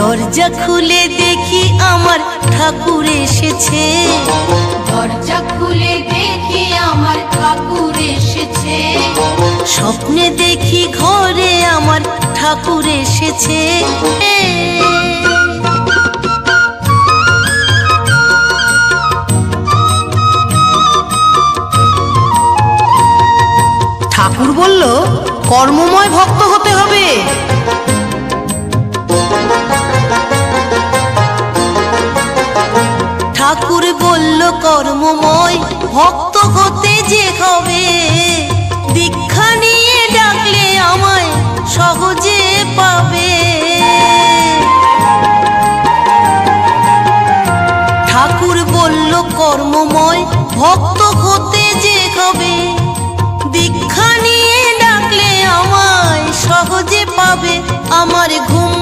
দরজা খুলে দেখি আমার ঠাকুর এসেছে, দরজা খুলে দেখি আমার ঠাকুর এসেছে। স্বপ্নে দেখি ঘরে আমার ঠাকুর এসেছে। ঠাকুর বলল কর্মময় ভক্ত হতে হবে। ঠাকুর বলল কর্মময় ভক্ত হতে যে হবে, দীক্ষা নিয়ে ডাকলে আমায় সহজে পাবে। ঠাকুর বলল কর্মময় ভক্ত হতে যে হবে, দীক্ষা নিয়ে ডাকলে আমায় সহজে পাবে। আমার ঘুম